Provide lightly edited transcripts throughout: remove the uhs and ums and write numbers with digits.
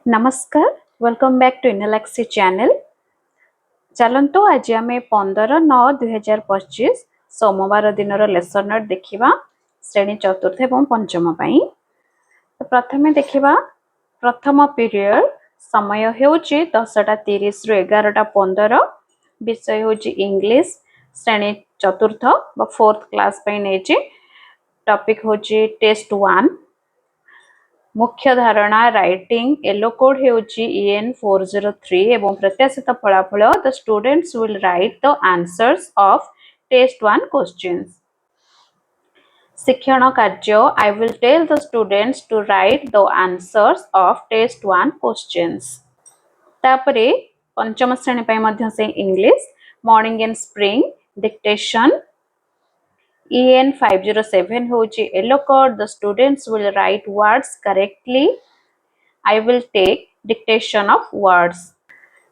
नमस्कार welcome back to इनलाक्सी channel. चलंतु आज आम 15/9/2025 सोमवार दिन लेसन नोट देखा श्रेणी चतुर्थ एवं पंचम पाई। तो प्रथमे देखा प्रथम पीरियड समय होची 10:30 रु 11:15। विषय होची इंग्लिश श्रेणी चतुर्थ बा फोर्थ क्लास पाई नेची। टॉपिक होची टेस्ट 1। मुख्य धारणा राइटिंग येलो कोड हेउची EN 403 एवं प्रत्याशित फलाफल the students will write the answers of test 1 questions. शिक्षण कार्य I will tell the students to write the answers of test 1 questions. तापरे पंचम श्रेणी पय मध्य से English morning and spring dictation EN 507 होची yellow code the students will write words correctly. I will take dictation of words।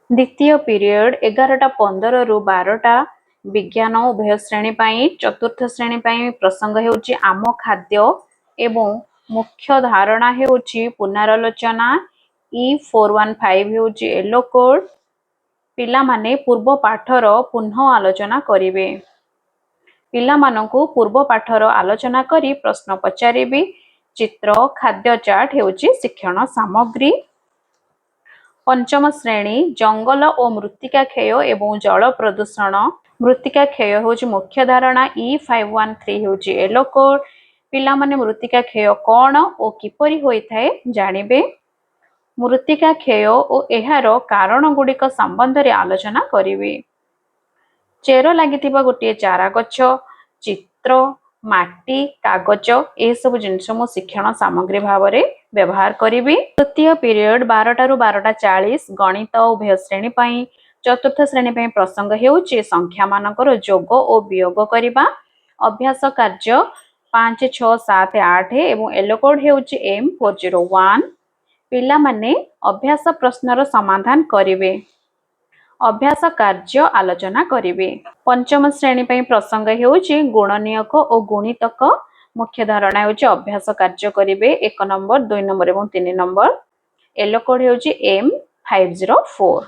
द्वितीय period 11:15 रु 12 विज्ञान उभय श्रेणी पाई। चतुर्थ श्रेणी पाई प्रसंग हेउची आम खाद्य एवं मुख्य धारणा हेउची पुनरालोचना। E415 हेउची yellow code. पिला माने पूर्व पाठर पुनः आलोचना करिवे। पिला मानकु पूर्व पाठर आलोचना करी प्रश्न पचारिबे। चित्र खाद्य चार्ट हेउची शिक्षण सामग्री। पंचम श्रेणी जंगल और मृत्तिका क्षय एवं जल प्रदूषण। मृत्तिका क्षय होची मुख्य धारणा। E513 होची येलो कोड। पिला माने मृत्तिका क्षय कोन और किपरि होई थाए जानिबे। मृत्तिका क्षय और एहार कारण गुड़िक संबंध रे आलोचना करिवे। चेर लागिथिबा गोटे चारा गछ चित्र माटी कागज ए सब जिनस मु शिक्षण सामग्री भाव में व्यवहार करी। तृतीय पीरियड 12 रु 12:40 गणित उभय श्रेणी पाई। चतुर्थ श्रेणी पाई प्रसंग हेउची संख्या मानकर जोग और वियोग करिबा। अभ्यास कार्य 5 6 7 8 एवं येलो कोड हेउची M401। पिला माने अभ्यास प्रश्नर समाधान करिवे। अभ्यास कार्य आलोचना करिवे। पंचम श्रेणी पाई प्रसंग हेउची गुणनीयक और गुणितक। मुख्य धारणा हेउची अभ्यास कार्य करिवे 1 नंबर 2 नंबर एवं 3 नंबर। Yellow code हेउची M504।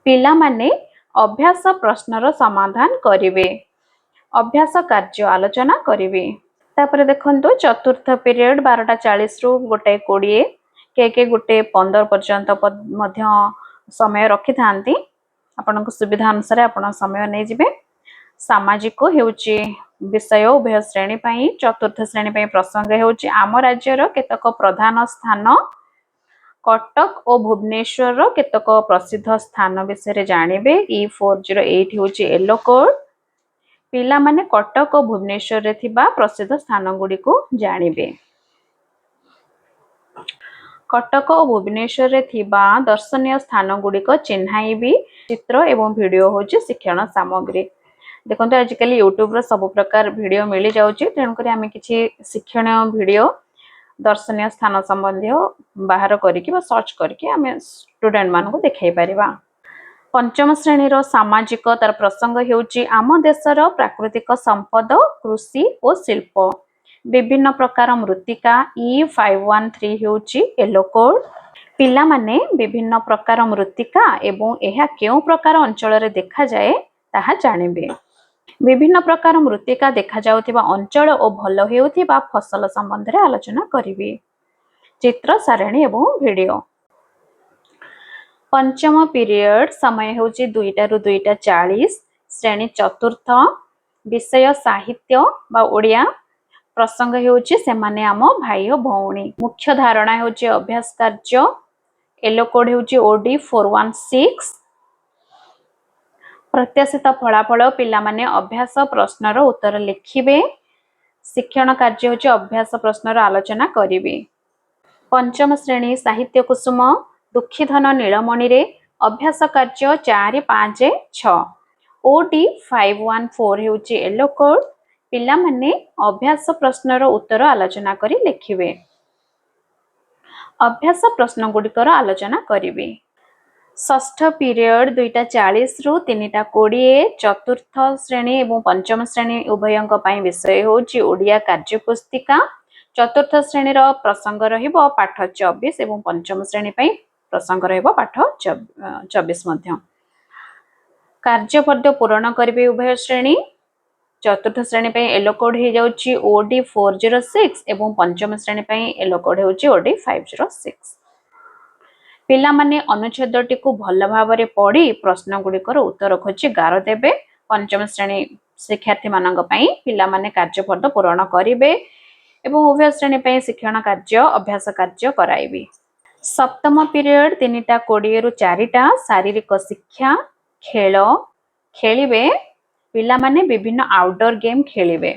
पिला माने अभ्यास प्रश्नर समाधान करिवे। अभ्यास कार्य आलोचना करिवे। तापरे देखंतु चतुर्थ पीरियड 12:40 रु 1:20 के गोटे 15 पर्यंत मध्य समय रखि थांती। आपनको सुविधा अनुसार आपण समय नै जिवे। सामाजिक हेउची विषय उभय श्रेणी पाई। चतुर्थ श्रेणी पाई प्रसंग हेउची आम राज्यर केतक प्रधान स्थान। कटक और भुवनेश्वर केतक प्रसिद्ध स्थान विषय जानिबे। E408 हेउची yellow code. पिला माने कटक और भुवनेश्वर रे थिबा प्रसिद्ध स्थान गुडी को जानिबे। कटक और भुवनेश्वर रे थिबा दर्शनीय स्थान गुड़िक चिन्हाइबी। चित्र एवं वीडियो होची शिक्षण सामग्री। देखंतु आजकल यूट्यूब रे सब प्रकार वीडियो मिली जाउची तेणुकरी आमे किछि शिक्षणीय वीडियो दर्शनीय स्थान संबंधी बाहर करिकि बा सर्च करिकि आमे स्टूडेंट मान को देखाई परिबा। पंचम श्रेणी रो सामाजिक तार प्रसंग हेउची आम देशर प्राकृतिक संपद कृषि और शिल्प। विभिन्न प्रकार मृत्तिका। E513 हेउची yellow code. पिला माने विभिन्न प्रकार मृत्तिका एवं एहा केउ प्रकार अंचल रे देखा जाए ताहा जानिबे। विभिन्न प्रकार मृत्तिका देखा जाउथिबा अंचल और भल हेउथिबा फसल संबंध रे आलोचना करिवे। चित्र सारणी एवं वीडियो। पंचम पीरियड समय हेउची 2 रु 2:40 श्रेणी चतुर्थ विषय साहित्य बा ओडिया। प्रसंग हेउची सेमाने आम भाई और भौणी। मुख्य धारणा हेउची अभ्यास कार्य। येलो कोड हेउची OD416। प्रत्याशित फलाफल पिला माने अभ्यास प्रश्नर उत्तर लिखिबे। शिक्षण कार्य हेउची अभ्यास प्रश्नर आलोचना करिवे। पंचम श्रेणी साहित्य कुसुम दुखीधन नीलमणि रे अभ्यास कार्य 4 5 6। OD514 हेउची yellow code. पिला माने अभ्यास प्रश्नर उत्तर आलोचना करी लिखिबे। अभ्यास प्रश्न गुड़िकर आलोचना करिवे। षष्ठ पीरियड 2:40 रु 3:20 चतुर्थ श्रेणी एवं पंचम श्रेणी उभयंक पाई विषय होची ओडिया कार्य पुस्तिका। चतुर्थ श्रेणी प्रसंग रहिबो पाठ 24 एवं पंचम श्रेणी पई प्रसंग रहिबो पाठ 24 मध्य। कार्यपद्य पूरण करिवे उभय श्रेणी। चतुर्थ श्रेणी पई येलो कोड हे जाउची ओडी 406 एवं पंचम श्रेणी पई येलो कोड हेउची ओडी 506। पिला माने अनुच्छेदटी को भल भाबरे पढ़ी प्रश्न गुड़िकर उत्तर खोजी गार देबे। पंचम श्रेणी शिक्षार्थी मानक पई पिला माने कार्यपद्य पूरण करिवे एवं उभय श्रेणी पई शिक्षण कार्य अभ्यास कार्य कराइबे। सप्तम पीरियड 3टा 20 रु 4टा शारीरिक शिक्षा खेल खेलिबे। पिला माने विभिन्न आउटडोर गेम खेलिबे।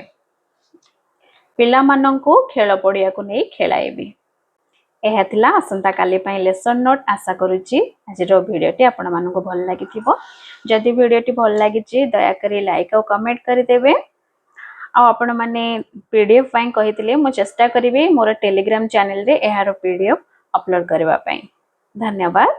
पिला माननकु खेल पड़िया को नै खेलाइबे। एहा थिला असंता काली पई लेसन नोट। आशा करूची आजिर भिडियोटी आपण मानकु भल लागिथिबो। जदि भिडियोटी भल लागिची दया करी लाइक और कमेंट करि देबे। आ आपण माने पीडीएफ पई कहितले मो चेष्टा करिवे मोर टेलीग्राम चैनल रे एहार पीडीएफ अपलोड करबा पई। धन्यवाद।